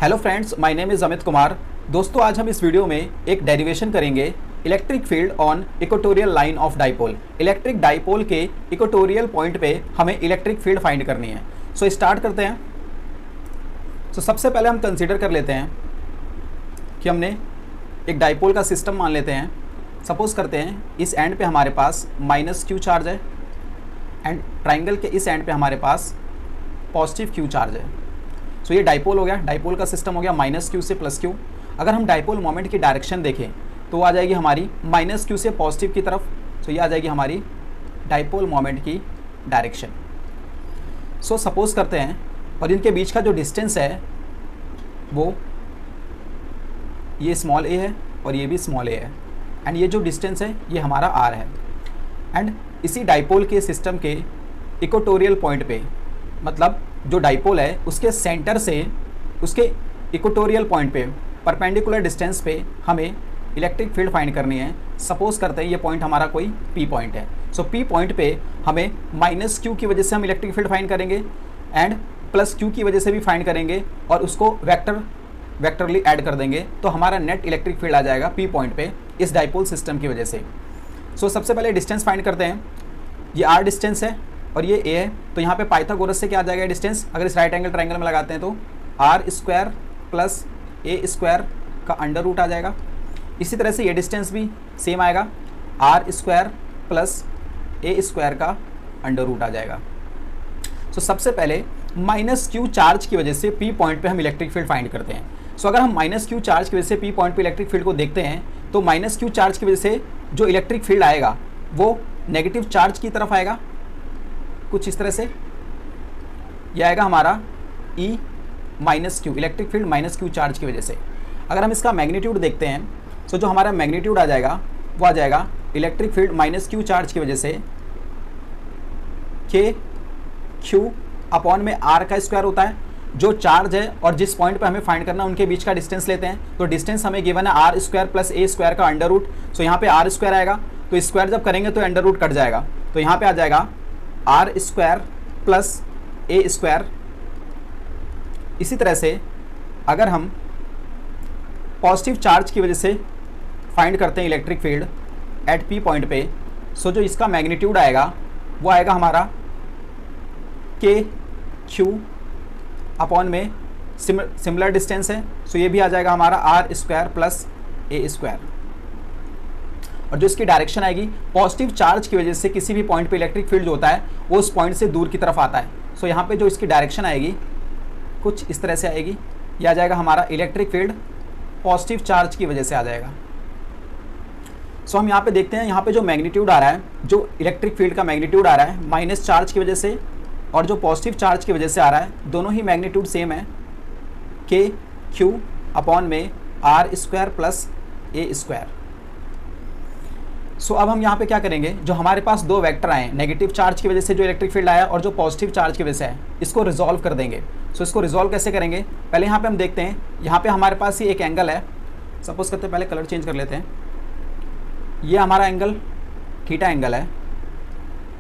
Hello friends, my name is Amit Kumar. दोस्तों, आज हम इस वीडियो में एक डेरिवेशन करेंगे electric field on equatorial line of dipole. Electric dipole के इक्वेटोरियल पॉइंट पे हमें इलेक्ट्रिक फील्ड फाइंड करनी है। सो स्टार्ट करते हैं। सबसे पहले हम कंसीडर कर लेते हैं कि हमने एक डाइपोल का सिस्टम मान लेते हैं। सपोज करते हैं इस एंड पे हमारे पास -q चार्ज है एंड ट्राइंगल के इस एंड पे हमारे पास पॉजिटिव q चार्ज है। सो ये डाइपोल हो गया, डाइपोल का सिस्टम हो गया -q से +q। अगर हम डाइपोल मोमेंट की डायरेक्शन देखें तो वो आ जाएगी हमारी -q से पॉजिटिव की तरफ। सो ये आ जाएगी हमारी डाइपोल मोमेंट की डायरेक्शन। सो सपोज करते हैं और इनके बीच का जो डिस्टेंस है वो ये स्मॉल a है और ये भी स्मॉल a है एंड ये जो डिस्टेंस है ये हमारा r है। एंड इसी डाइपोल के सिस्टम के इक्वेटोरियल पॉइंट पे, मतलब जो डाइपोल है उसके सेंटर से उसके इक्वेटोरियल पॉइंट पे परपेंडिकुलर डिस्टेंस पे हमें इलेक्ट्रिक फील्ड फाइंड करनी है। सपोज करते हैं ये पॉइंट हमारा कोई P पॉइंट है। सो P पॉइंट पे हमें -q की वजह से हम इलेक्ट्रिक फील्ड फाइंड करेंगे एंड +q की वजह से भी फाइंड करेंगे और उसको वेक्टरली ऐड कर देंगे तो हमारा नेट इलेक्ट्रिक फील्ड आ जाएगा P पॉइंट पे इस डाइपोल सिस्टम की वजह से। सो सबसे पहले डिस्टेंस फाइंड करते हैं। ये r डिस्टेंस है और ये a है, तो यहाँ पे पाइथागोरस से क्या आ जाएगा डिस्टेंस। अगर इस राइट एंगल ट्राइंगल में लगाते हैं तो r² + a² का अंडर रूट आ जाएगा। इसी तरह से ये डिस्टेंस भी सेम आएगा, r² + a² का अंडर रूट आ जाएगा। सो सबसे पहले -q चार्ज की वजह से P पॉइंट पे हम इलेक्ट्रिक फील्ड फाइंड करते हैं। सो अगर हम -q चार्ज की वजह से P पॉइंट पे इलेक्ट्रिक फील्ड को देखते हैं तो -q चार्ज की वजह से जो इलेक्ट्रिक फील्ड आएगा वो नेगेटिव चार्ज की तरफ आएगा, कुछ इस तरह से। यह आएगा हमारा E -q, electric field -q charge की वजह से। अगर हम इसका मैग्नीट्यूड देखते हैं तो जो हमारा मैग्नीट्यूड आ जाएगा वो आ जाएगा इलेक्ट्रिक फील्ड -q चार्ज की वजह से Q/r² होता है। जो चार्ज है और जिस पॉइंट पे हमें फाइंड करना है उनके बीच का डिस्टेंस लेते हैं। तो डिस्टेंस हमें गिवन है r² + a² का अंडर रूट। सो यहाँ पे r² आएगा तो स्क्वायर जब करेंगे तो अंडर रूट कट जाएगा, तो यहाँ पे आ जाएगा r² + a²। इसी तरह से अगर हम पॉजिटिव चार्ज की वजह से फाइंड करते हैं electric field eight P point पे, सो जो इसका मैग्नीट्यूड आएगा वो आएगा हमारा KQ/में सिमिलर डिस्टेंस है। सो ये भी आ जाएगा हमारा r² + a²। और जो इसकी डायरेक्शन आएगी पॉजिटिव चार्ज की वजह से किसी भी पॉइंट पे इलेक्ट्रिक फील्ड जो होता है वो उस पॉइंट से दूर की तरफ आता है। सो यहाँ पे जो इसकी डायरेक्शन आएगी कुछ इस तरह से आएगी। यह आ जाएगा हमारा इलेक्ट्रिक फील्ड पॉजिटिव चार्ज की वजह से आ जाएगा। सो हम यहाँ पे देखते हैं, यहाँ पे जो मैग्नीट्यूड आ रहा है, जो इलेक्ट्रिक फील्ड का मैग्नीट्यूड आ रहा है माइनस चार्ज की वजह से और जो पॉजिटिव चार्ज की वजह से आ रहा है, दोनों ही मैग्नीट्यूड सेम है, KQ/में r² + a²। सो अब हम यहाँ पे क्या करेंगे, जो हमारे पास दो वेक्टर आए हैं, नेगेटिव चार्ज की वजह से जो इलेक्ट्रिक फील्ड आया और जो पॉजिटिव चार्ज की वजह से है, इसको रिजॉल्व कर देंगे। सो इसको रिजॉल्व कैसे करेंगे, पहले यहाँ पे हम देखते हैं। यहाँ पे हमारे पास ये एक एंगल है। सपोज करते हैं, पहले कलर चेंज कर लेते हैं। ये हमारा एंगल थीटा एंगल है।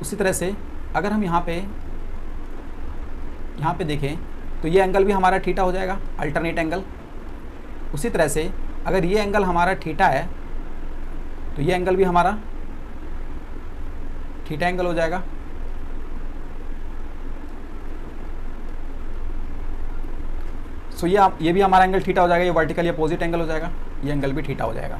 उसी तरह से अगर हम यहाँ पे देखें तो ये एंगल भी हमारा थीटा हो जाएगा, अल्टरनेट एंगल। उसी तरह से अगर ये एंगल हमारा थीटा है तो ये एंगल भी हमारा थीटा एंगल हो जाएगा। सो ये भी हमारा एंगल थीटा हो जाएगा, ये वर्टिकली अपोजिट एंगल हो जाएगा, ये एंगल भी थीटा हो जाएगा।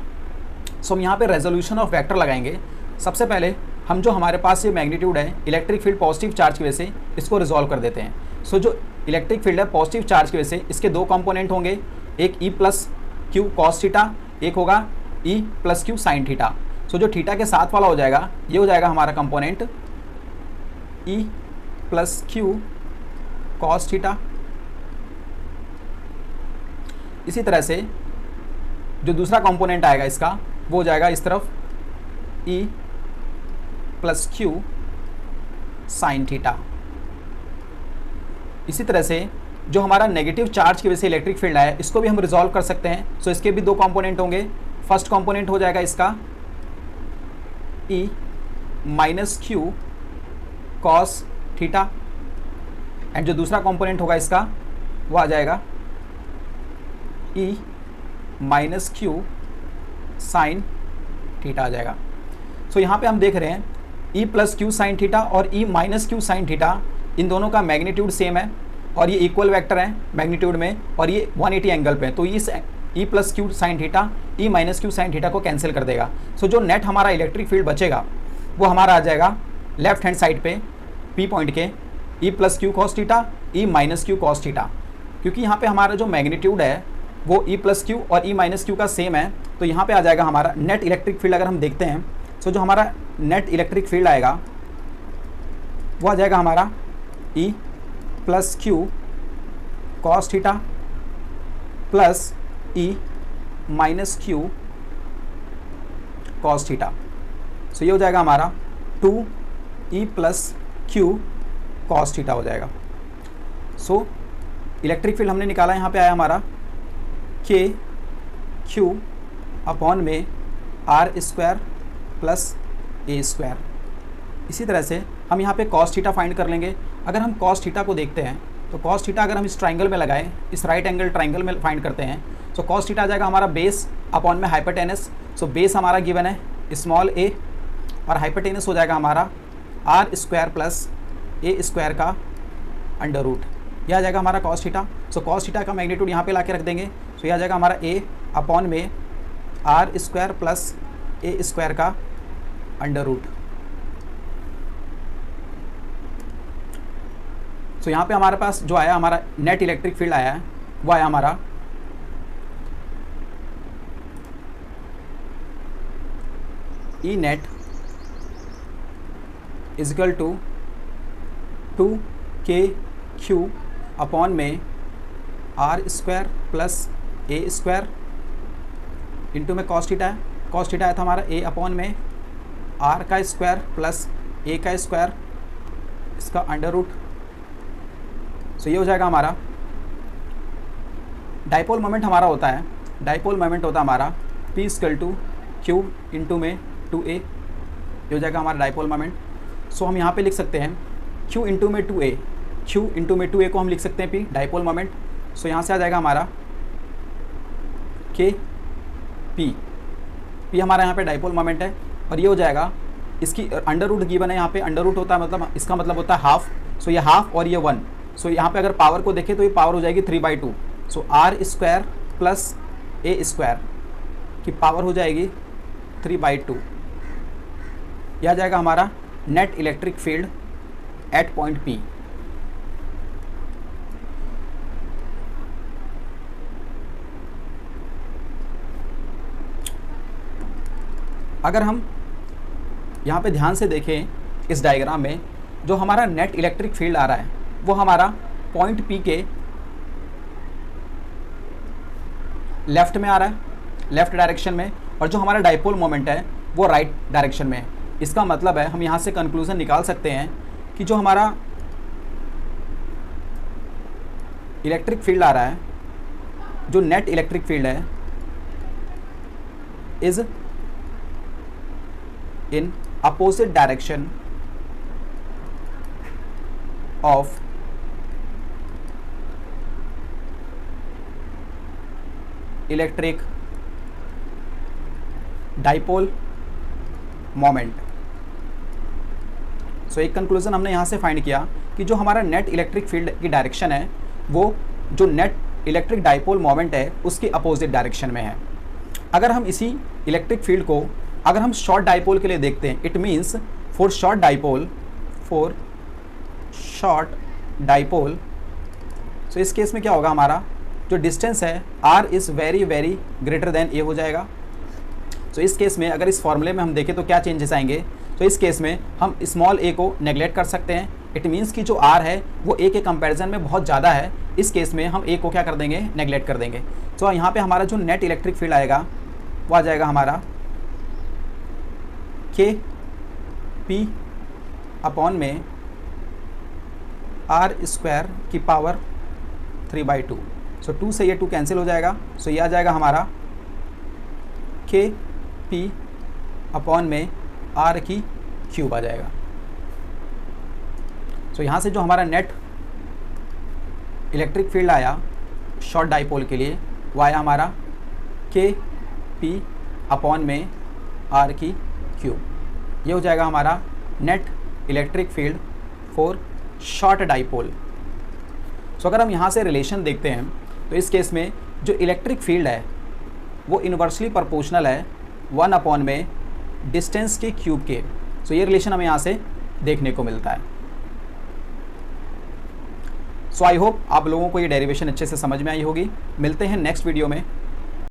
सो हम यहाँ पे रेजोल्यूशन ऑफ वेक्टर लगाएंगे। सबसे पहले हम जो हमारे पास ये मैग्नीट्यूड है इलेक्ट्रिक फील्ड पॉजिटिव चार्ज की वजह से, इसको रिजॉल्व कर देते हैं। सो जो इलेक्ट्रिक फील्ड है पॉजिटिव चार्ज की वजह से, इसके दो कंपोनेंट होंगे, एक E + q cos थीटा, एक होगा E + q sin theta. So जो थीटा के साथ वाला हो जाएगा ये हो जाएगा हमारा component E + q cos theta. इसी तरह से जो दूसरा कंपोनेंट आएगा इसका वो हो जाएगा इस तरफ E + q sin थीटा। इसी तरह से जो हमारा नेगेटिव चार्ज की वजह से इलेक्ट्रिक फील्ड आया इसको भी हम रिजॉल्व कर सकते हैं। सो इसके भी दो कंपोनेंट होंगे। फर्स्ट कंपोनेंट हो जाएगा इसका E -q cos theta and जो दूसरा कंपोनेंट होगा इसका वो आ जाएगा ई माइनस क्यू साइन थीटा आ जाएगा। सो यहाँ पे हम देख रहे हैं ई प्लस क्यू साइन थीटा और ई माइनस क्यू साइन थीटा, इन दोनों का मैग्नीट्यूड सेम है और ये इक्वल वेक्टर है मैग्नीट्यूड में, और ये 180 एंगल पे है। तो इस E plus q sine theta E minus q sine theta को कैंसिल कर देगा। सो जो नेट हमारा इलेक्ट्रिक फील्ड बचेगा वो हमारा आ जाएगा लेफ्ट हैंड साइड पे पी पॉइंट के E plus q cos theta E minus q cos theta, क्योंकि यहाँ पे हमारा जो मैग्नीट्यूड है वो ई प्लस क्यू और ई माइनस क्यू का सेम है। तो यहाँ पे आ जाएगा हमारा नेट इलेक्ट्रिक फील्ड। अगर हम देखते हैं तो जो हमारा नेट इलेक्ट्रिक फील्ड आएगा वो आ जाएगा हमारा E plus q cos theta plus E minus q cos theta. So ये हो जाएगा हमारा 2 E plus q cos theta हो जाएगा। सो इलेक्ट्रिक फील्ड हमने निकाला, यहाँ पे आया हमारा के क्यू अपॉन में r square plus a square. इसी तरह से हम यहाँ पे कॉस थीटा फाइंड कर लेंगे। अगर हम कॉस थीटा को देखते हैं तो कॉस थीटा अगर हम इस ट्राइंगल में लगाएं, इस राइट एंगल ट्राइंगल में फाइंड करते हैं, तो कॉस थीटा आ जाएगा हमारा बेस अपॉन में हाइपोटेनस। सो बेस हमारा गिवन है स्मॉल ए और हाइपोटेनस हो जाएगा हमारा r square plus a square का अंडर रूट। यह आ जाएगा हमारा cos theta. So cos theta का मैग्नीट्यूड यहाँ पे ला के रख देंगे। सो यह आ जाएगा हमारा ए अपॉन में r square plus a square का अंडर रूट। सो यहाँ पे हमारे पास जो आया हमारा नेट इलेक्ट्रिक फील्ड आया है वो आया हमारा E net equal to 2k q upon में r square plus a square into में कॉस थीटा है। कॉस थीटा आया था हमारा ए अपॉन में आर का स्क्वायर प्लस ए का स्क्वायर, इसका अंडर रूट। सो ये हो जाएगा हमारा डाइपोल मोमेंट हमारा होता है, डाइपोल मोमेंट होता है हमारा P equal to q into में 2a। ये हो जाएगा हमारा डाइपोल मोमेंट। सो हम यहाँ पे लिख सकते हैं Q इंटू में 2a, Q इंटू में 2a को हम लिख सकते हैं P डाइपोल मोमेंट। सो यहाँ से आ जाएगा हमारा K P हमारा यहाँ पे डाइपोल मोमेंट है और ये हो जाएगा, इसकी अंडर रूट गिवन है यहाँ पे, अंडर रूट होता है मतलब इसका मतलब होता है हाफ। सो ये हाफ और ये 1। सो यहाँ पे अगर पावर को देखें तो ये पावर हो जाएगी 3/2। So r square plus a square की पावर हो जाएगी 3/2। यह आ जाएगा हमारा net electric field at point P। अगर हम यहाँ पे ध्यान से देखें इस डायग्राम में, जो हमारा नेट इलेक्ट्रिक फील्ड आ रहा है वो हमारा पॉइंट P के लेफ्ट में आ रहा है, लेफ्ट डायरेक्शन में, और जो हमारा डाइपोल मोमेंट है वो राइट डायरेक्शन में है। इसका मतलब है हम यहाँ से कंक्लूजन निकाल सकते हैं कि जो हमारा इलेक्ट्रिक फील्ड आ रहा है, जो नेट इलेक्ट्रिक फील्ड है, is in opposite direction of electric dipole moment. So एक कंक्लूजन हमने यहाँ से फाइंड किया कि जो हमारा नेट इलेक्ट्रिक फील्ड की डायरेक्शन है वो जो नेट इलेक्ट्रिक डाइपोल मोमेंट है उसके अपोजिट डायरेक्शन में है। अगर हम इसी इलेक्ट्रिक फील्ड को अगर हम शॉर्ट डाइपोल के लिए देखते हैं, it means for short dipole, so इस केस में क्या होगा, हमारा जो डिस्टेंस है r is very very greater than a हो जाएगा। सो इस केस में अगर इस फॉर्मूले में हम देखें तो क्या चेंजेस आएंगे, तो इस केस में हम स्मॉल a को नेगलेक्ट कर सकते हैं। इट मीन्स कि जो r है वो a के कंपैरिजन में बहुत ज़्यादा है, इस केस में हम a को क्या कर देंगे, नेगलेक्ट कर देंगे। तो यहाँ पे हमारा जो नेट इलेक्ट्रिक फील्ड आएगा वो आ जाएगा हमारा k p अपॉन में r स्क्वायर की पावर 3/2। सो 2 से ये 2 कैंसिल हो जाएगा। सो ये आ जाएगा हमारा k p अपॉन में r की क्यूब आ जाएगा। सो यहाँ से जो हमारा नेट इलेक्ट्रिक फील्ड आया शॉर्ट डाइपोल के लिए वाई हमारा के पी अपॉन में आर की क्यूब। ये हो जाएगा हमारा net electric field for short dipole. So अगर हम यहाँ से रिलेशन देखते हैं तो इस केस में जो इलेक्ट्रिक फील्ड है वो इन्वर्सली प्रोपोर्शनल है 1 अपॉन में डिस्टेंस के क्यूब के। सो ये रिलेशन हमें यहाँ से देखने को मिलता है। सो आई होप आप लोगों को ये डेरिवेशन अच्छे से समझ में आई होगी। मिलते हैं नेक्स्ट वीडियो में।